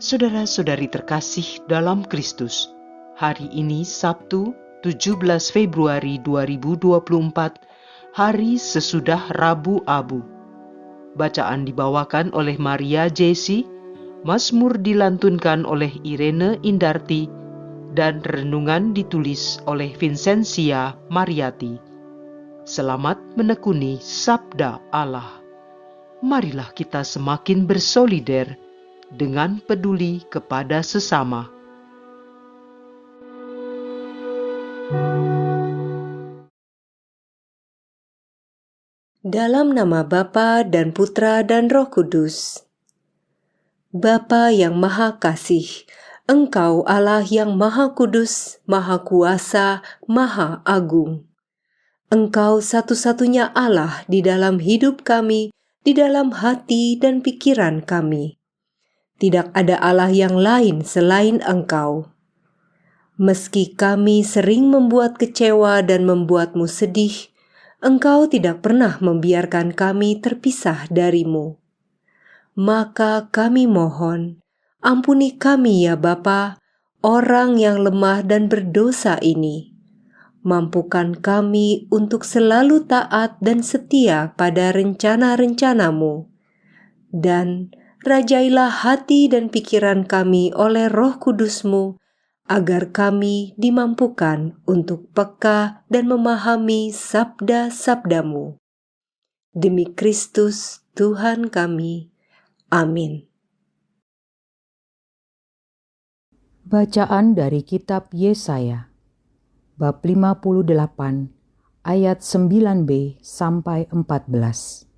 Saudara-saudari terkasih dalam Kristus, hari ini Sabtu 17 Februari 2024, hari sesudah Rabu Abu. Bacaan dibawakan oleh Maria Jesi, Mazmur dilantunkan oleh Irene Indarti, dan renungan ditulis oleh Vincentia Mariati. Selamat menekuni Sabda Allah. Marilah kita semakin bersolider dengan peduli kepada sesama. Dalam nama Bapa dan Putra dan Roh Kudus. Bapa yang Maha Kasih, Engkau Allah yang Maha Kudus, Maha Kuasa, Maha Agung. Engkau satu-satunya Allah di dalam hidup kami, di dalam hati dan pikiran kami. Tidak ada Allah yang lain selain Engkau. Meski kami sering membuat kecewa dan membuatmu sedih, Engkau tidak pernah membiarkan kami terpisah darimu. Maka kami mohon, ampuni kami ya Bapa, orang yang lemah dan berdosa ini. Mampukan kami untuk selalu taat dan setia pada rencana-rencanamu. Dan rajailah hati dan pikiran kami oleh Roh Kudus-Mu, agar kami dimampukan untuk peka dan memahami sabda-sabdamu. Demi Kristus Tuhan kami. Amin. Bacaan dari kitab Yesaya, bab 58, ayat 9b sampai 14.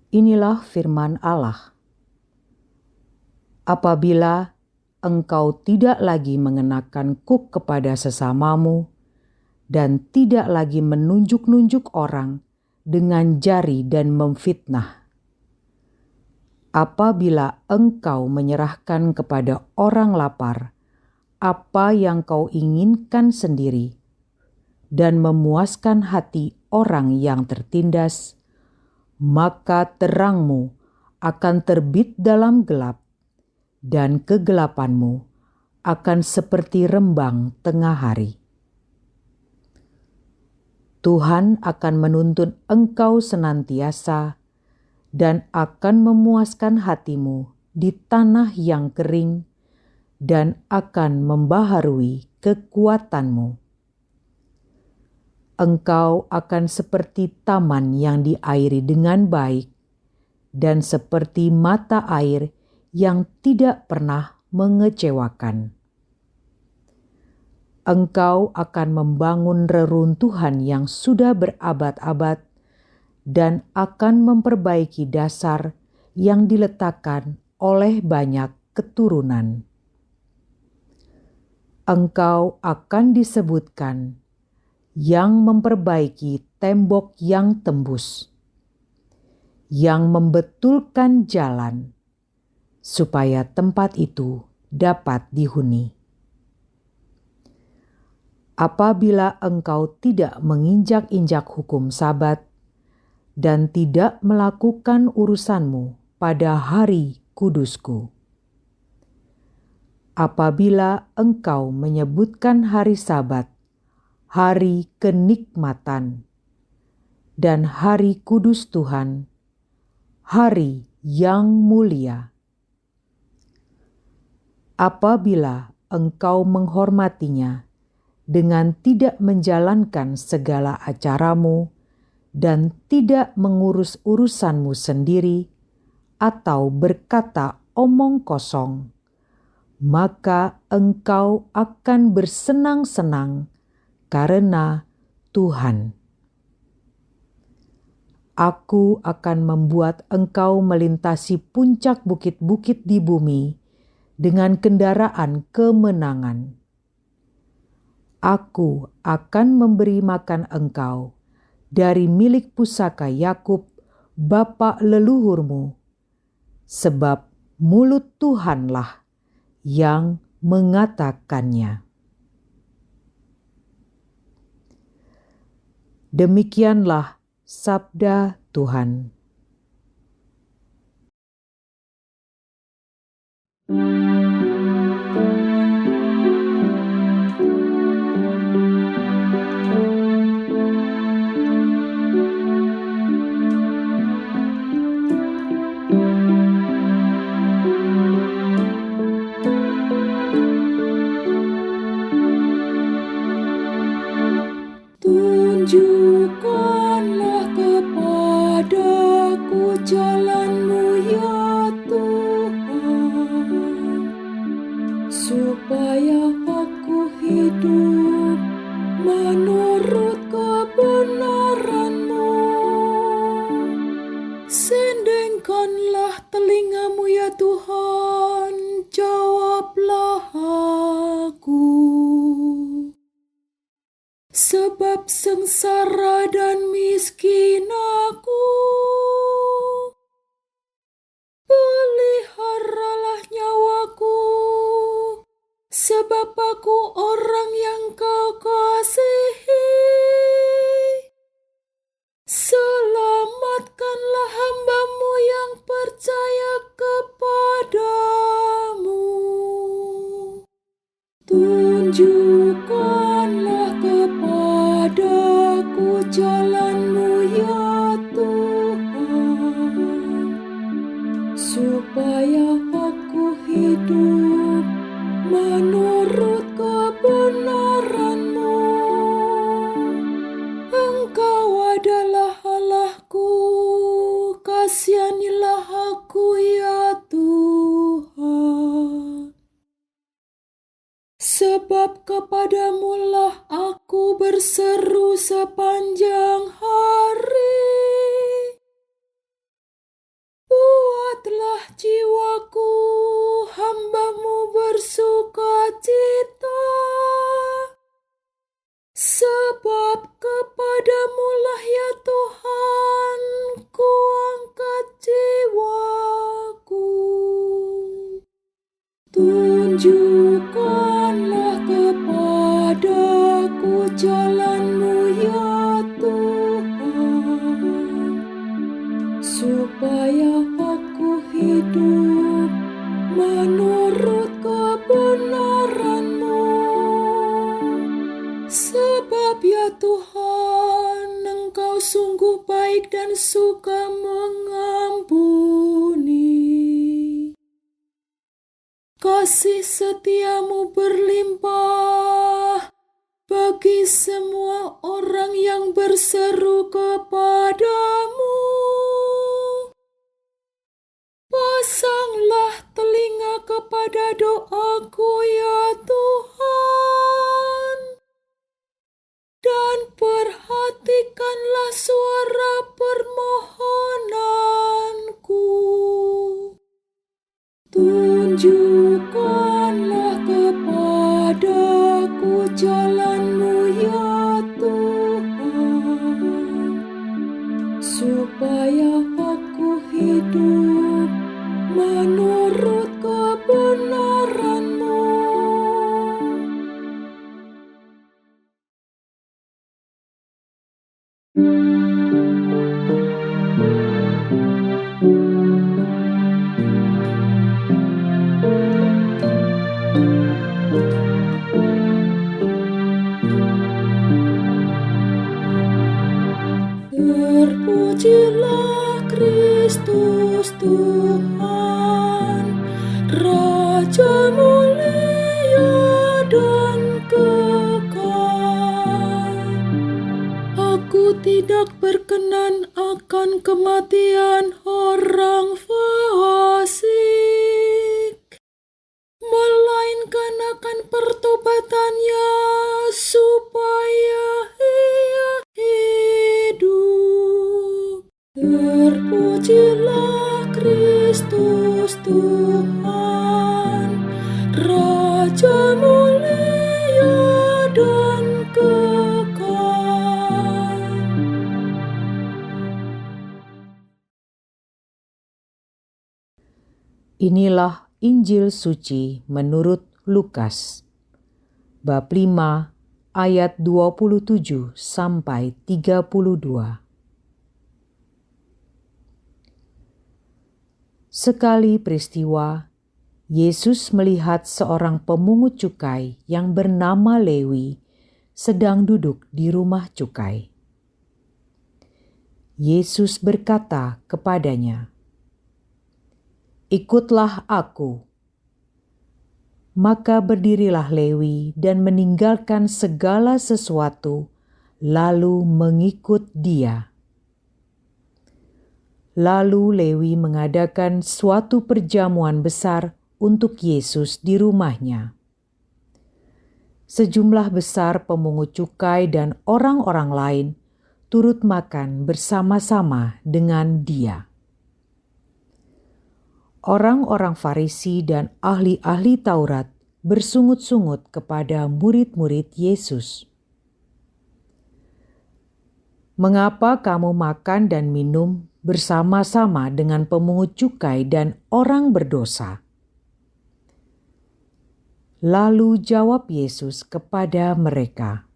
Inilah firman Allah. Apabila engkau tidak lagi mengenakan kuk kepada sesamamu dan tidak lagi menunjuk-nunjuk orang dengan jari dan memfitnah. Apabila engkau menyerahkan kepada orang lapar apa yang kau inginkan sendiri dan memuaskan hati orang yang tertindas, maka terangmu akan terbit dalam gelap dan kegelapanmu akan seperti rembang tengah hari. Tuhan akan menuntun engkau senantiasa dan akan memuaskan hatimu di tanah yang kering dan akan membaharui kekuatanmu. Engkau akan seperti taman yang diairi dengan baik dan seperti mata air yang tidak pernah mengecewakan. Engkau akan membangun reruntuhan yang sudah berabad-abad dan akan memperbaiki dasar yang diletakkan oleh banyak keturunan. Engkau akan disebutkan yang memperbaiki tembok yang tembus, yang membetulkan jalan, supaya tempat itu dapat dihuni. Apabila engkau tidak menginjak-injak hukum Sabat dan tidak melakukan urusanmu pada hari kudusku. Apabila engkau menyebutkan hari Sabat, hari kenikmatan, dan hari kudus Tuhan, hari yang mulia. Apabila engkau menghormatinya dengan tidak menjalankan segala acaramu dan tidak mengurus urusanmu sendiri atau berkata omong kosong, maka engkau akan bersenang-senang karena Tuhan. Aku akan membuat engkau melintasi puncak bukit-bukit di bumi dengan kendaraan kemenangan. Aku akan memberi makan engkau dari milik pusaka Yakub, bapa leluhurmu, sebab mulut Tuhanlah yang mengatakannya. Demikianlah sabda Tuhan. Tunjukkanlah kepadaku jalan-Mu ya Tuhan, supaya aku hidup menurut kebenaran-Mu. Sendengkanlah telinga-Mu ya Tuhan, jawablah aku. Sebab sengsara dan miskin aku, peliharalah nyawaku, sebab aku orang yang Kau kasihi. Selamatkanlah hamba-Mu yang percaya kepadamu. Tunjukkanlah kepadaku jalan-Mu ya Tuhan, supaya aku hidup menurut kebenaran-Mu. Engkau adalah Allahku, kasihanilah aku ya Tuhan. Sebab kepadamu lah aku berseru sepanjang hari. Buatlah jiwaku, hamba-Mu bersuka cita. Sebab kepadamu lah ya Tuhan, ku angkat jiwaku. Tunjukkanlah kepadaku jalan-Mu ya Tuhan, supaya aku hidup menurut kebenaran-Mu. Sebab ya Tuhan, Engkau sungguh baik dan suka mengampuni. Kasih setia-Mu berlimpah bagi semua orang yang berseru kepadamu. Pasanglah telinga kepada doaku ya Tuhan, dan perhatikanlah suara permohonanku. Tunjukkanlah kepadaku jalan-Mu ya Tuhan, supaya aku hidup menurut kebenaran-Mu. Terpujilah Kristus Tuhan, Raja mulia dan kekal. Aku tidak berkenan akan kematian orang fasik, melainkan akan pertobatannya supaya ia hidup. Terpujilah Kristus Tuhan, Raja mulia dan kekal. Inilah Injil suci menurut Lukas. Bab 5 ayat 27 sampai 32. Sekali peristiwa, Yesus melihat seorang pemungut cukai yang bernama Lewi sedang duduk di rumah cukai. Yesus berkata kepadanya, "Ikutlah aku." Maka berdirilah Lewi dan meninggalkan segala sesuatu, lalu mengikut Dia. Lalu Lewi mengadakan suatu perjamuan besar untuk Yesus di rumahnya. Sejumlah besar pemungut cukai dan orang-orang lain turut makan bersama-sama dengan Dia. Orang-orang Farisi dan ahli-ahli Taurat bersungut-sungut kepada murid-murid Yesus. "Mengapa kamu makan dan minum bersama-sama dengan pemungut cukai dan orang berdosa?" Lalu jawab Yesus kepada mereka,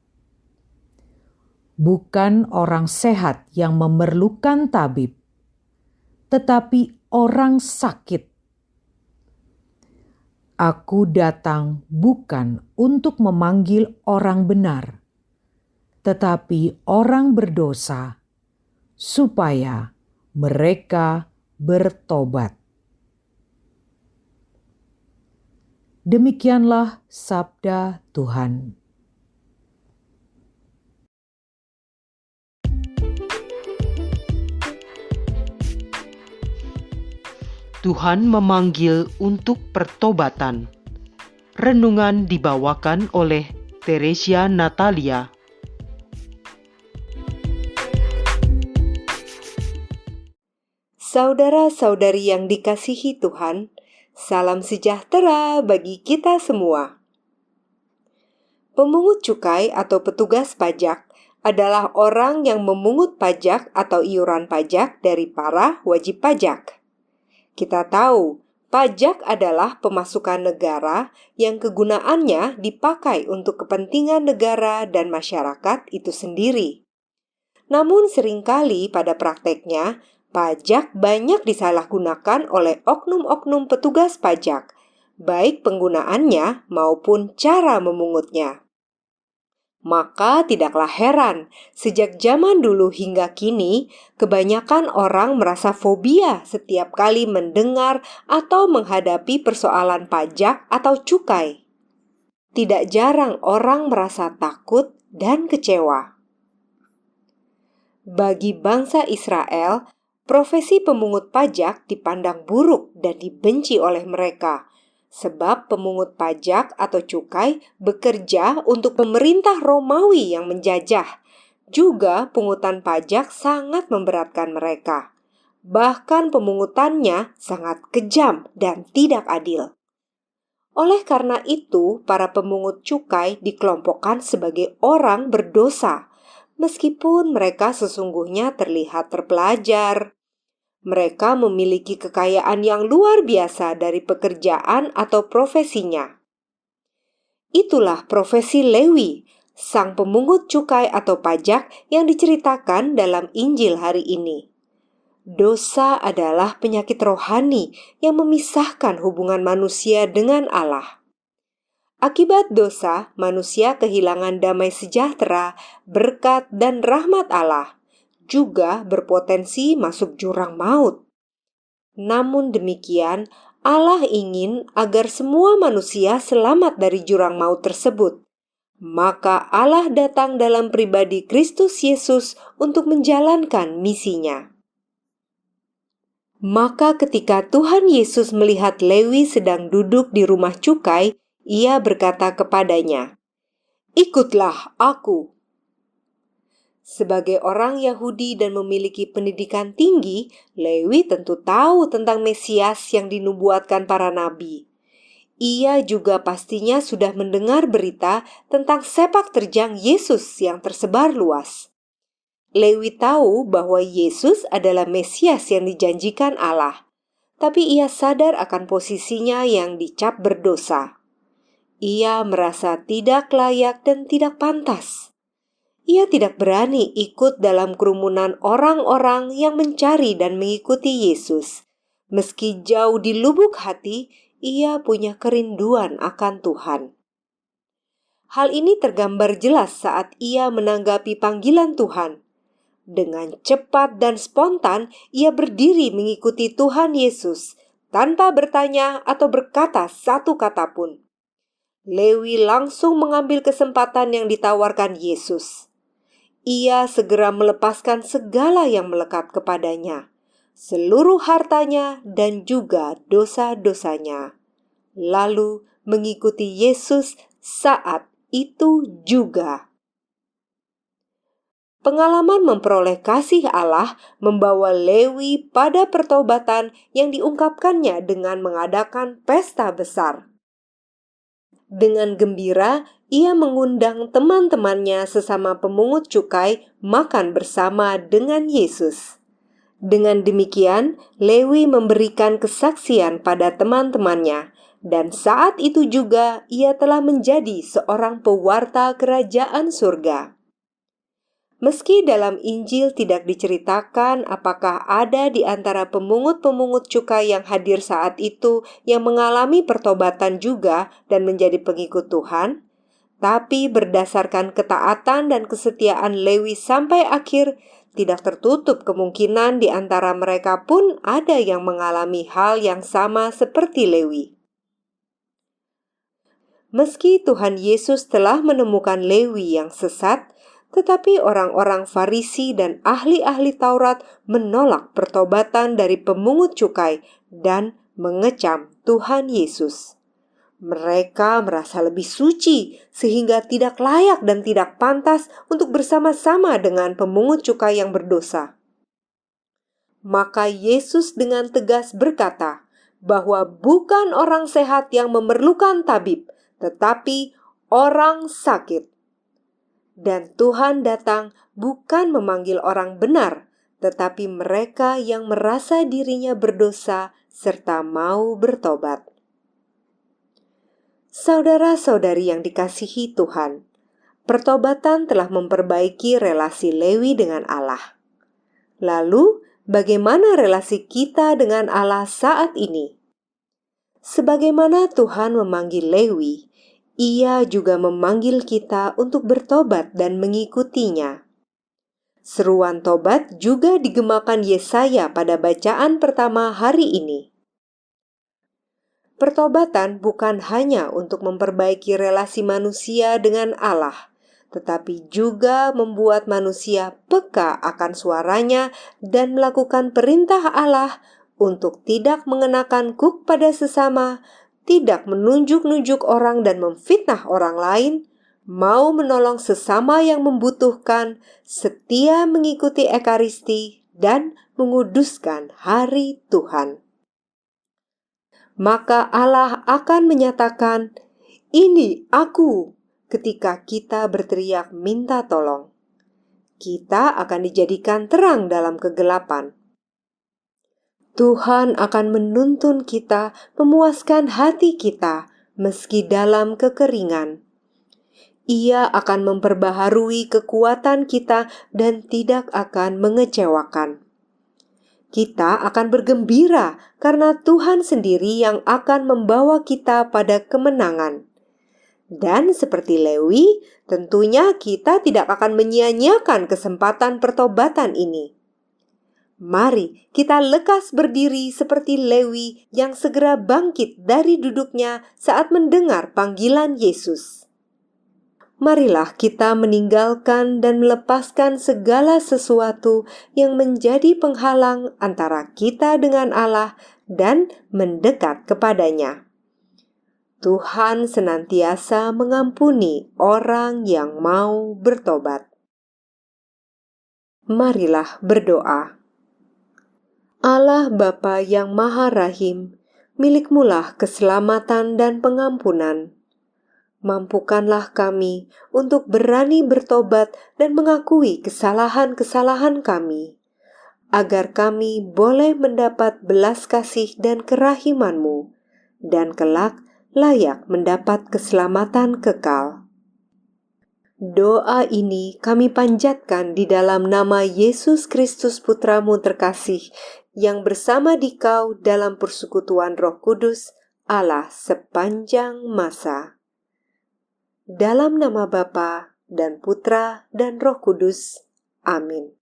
"Bukan orang sehat yang memerlukan tabib, tetapi orang sakit. Aku datang bukan untuk memanggil orang benar, tetapi orang berdosa, supaya mereka bertobat." Demikianlah sabda Tuhan. Tuhan memanggil untuk pertobatan. Renungan dibawakan oleh Teresia Natalia. Saudara-saudari yang dikasihi Tuhan, salam sejahtera bagi kita semua. Pemungut cukai atau petugas pajak adalah orang yang memungut pajak atau iuran pajak dari para wajib pajak. Kita tahu, pajak adalah pemasukan negara yang kegunaannya dipakai untuk kepentingan negara dan masyarakat itu sendiri. Namun seringkali pada prakteknya, pajak banyak disalahgunakan oleh oknum-oknum petugas pajak, baik penggunaannya maupun cara memungutnya. Maka tidaklah heran, sejak zaman dulu hingga kini, kebanyakan orang merasa fobia setiap kali mendengar atau menghadapi persoalan pajak atau cukai. Tidak jarang orang merasa takut dan kecewa. Bagi bangsa Israel, profesi pemungut pajak dipandang buruk dan dibenci oleh mereka, sebab pemungut pajak atau cukai bekerja untuk pemerintah Romawi yang menjajah. Juga pungutan pajak sangat memberatkan mereka. Bahkan pemungutannya sangat kejam dan tidak adil. Oleh karena itu, para pemungut cukai dikelompokkan sebagai orang berdosa, meskipun mereka sesungguhnya terlihat terpelajar. Mereka memiliki kekayaan yang luar biasa dari pekerjaan atau profesinya. Itulah profesi Lewi, sang pemungut cukai atau pajak yang diceritakan dalam Injil hari ini. Dosa adalah penyakit rohani yang memisahkan hubungan manusia dengan Allah. Akibat dosa, manusia kehilangan damai sejahtera, berkat, dan rahmat Allah. Juga berpotensi masuk jurang maut. Namun demikian, Allah ingin agar semua manusia selamat dari jurang maut tersebut. Maka Allah datang dalam pribadi Kristus Yesus untuk menjalankan misinya. Maka ketika Tuhan Yesus melihat Lewi sedang duduk di rumah cukai, Ia berkata kepadanya, "Ikutlah aku." Sebagai orang Yahudi dan memiliki pendidikan tinggi, Lewi tentu tahu tentang Mesias yang dinubuatkan para nabi. Ia juga pastinya sudah mendengar berita tentang sepak terjang Yesus yang tersebar luas. Lewi tahu bahwa Yesus adalah Mesias yang dijanjikan Allah, tapi ia sadar akan posisinya yang dicap berdosa. Ia merasa tidak layak dan tidak pantas. Ia tidak berani ikut dalam kerumunan orang-orang yang mencari dan mengikuti Yesus. Meski jauh di lubuk hati, ia punya kerinduan akan Tuhan. Hal ini tergambar jelas saat ia menanggapi panggilan Tuhan. Dengan cepat dan spontan, ia berdiri mengikuti Tuhan Yesus tanpa bertanya atau berkata satu kata pun. Lewi langsung mengambil kesempatan yang ditawarkan Yesus. Ia segera melepaskan segala yang melekat kepadanya, seluruh hartanya dan juga dosa-dosanya. Lalu mengikuti Yesus saat itu juga. Pengalaman memperoleh kasih Allah membawa Lewi pada pertobatan yang diungkapkannya dengan mengadakan pesta besar. Dengan gembira, ia mengundang teman-temannya sesama pemungut cukai makan bersama dengan Yesus. Dengan demikian, Lewi memberikan kesaksian pada teman-temannya, dan saat itu juga ia telah menjadi seorang pewarta kerajaan surga. Meski dalam Injil tidak diceritakan apakah ada di antara pemungut-pemungut cukai yang hadir saat itu yang mengalami pertobatan juga dan menjadi pengikut Tuhan, tapi berdasarkan ketaatan dan kesetiaan Lewi sampai akhir, tidak tertutup kemungkinan di antara mereka pun ada yang mengalami hal yang sama seperti Lewi. Meski Tuhan Yesus telah menemukan Lewi yang sesat, tetapi orang-orang Farisi dan ahli-ahli Taurat menolak pertobatan dari pemungut cukai dan mengecam Tuhan Yesus. Mereka merasa lebih suci sehingga tidak layak dan tidak pantas untuk bersama-sama dengan pemungut cukai yang berdosa. Maka Yesus dengan tegas berkata bahwa bukan orang sehat yang memerlukan tabib, tetapi orang sakit. Dan Tuhan datang bukan memanggil orang benar, tetapi mereka yang merasa dirinya berdosa serta mau bertobat. Saudara-saudari yang dikasihi Tuhan, pertobatan telah memperbaiki relasi Lewi dengan Allah. Lalu, bagaimana relasi kita dengan Allah saat ini? Sebagaimana Tuhan memanggil Lewi, Ia juga memanggil kita untuk bertobat dan mengikutinya. Seruan tobat juga digemakan Yesaya pada bacaan pertama hari ini. Pertobatan bukan hanya untuk memperbaiki relasi manusia dengan Allah, tetapi juga membuat manusia peka akan suaranya dan melakukan perintah Allah untuk tidak mengenakan kuk pada sesama, tidak menunjuk-nunjuk orang dan memfitnah orang lain, mau menolong sesama yang membutuhkan, setia mengikuti Ekaristi, dan menguduskan hari Tuhan. Maka Allah akan menyatakan, "Ini aku," ketika kita berteriak minta tolong. Kita akan dijadikan terang dalam kegelapan. Tuhan akan menuntun kita memuaskan hati kita meski dalam kekeringan. Ia akan memperbaharui kekuatan kita dan tidak akan mengecewakan. Kita akan bergembira karena Tuhan sendiri yang akan membawa kita pada kemenangan. Dan seperti Lewi, tentunya kita tidak akan menyia-nyiakan kesempatan pertobatan ini. Mari kita lekas berdiri seperti Lewi yang segera bangkit dari duduknya saat mendengar panggilan Yesus. Marilah kita meninggalkan dan melepaskan segala sesuatu yang menjadi penghalang antara kita dengan Allah dan mendekat kepadanya. Tuhan senantiasa mengampuni orang yang mau bertobat. Marilah berdoa. Allah Bapa yang Maha Rahim, milik-Mulah keselamatan dan pengampunan. Mampukanlah kami untuk berani bertobat dan mengakui kesalahan-kesalahan kami, agar kami boleh mendapat belas kasih dan kerahiman-Mu, dan kelak layak mendapat keselamatan kekal. Doa ini kami panjatkan di dalam nama Yesus Kristus Putra-Mu terkasih, yang bersama Dikau dalam persekutuan Roh Kudus, Allah sepanjang masa. Dalam nama Bapa dan Putra dan Roh Kudus. Amin.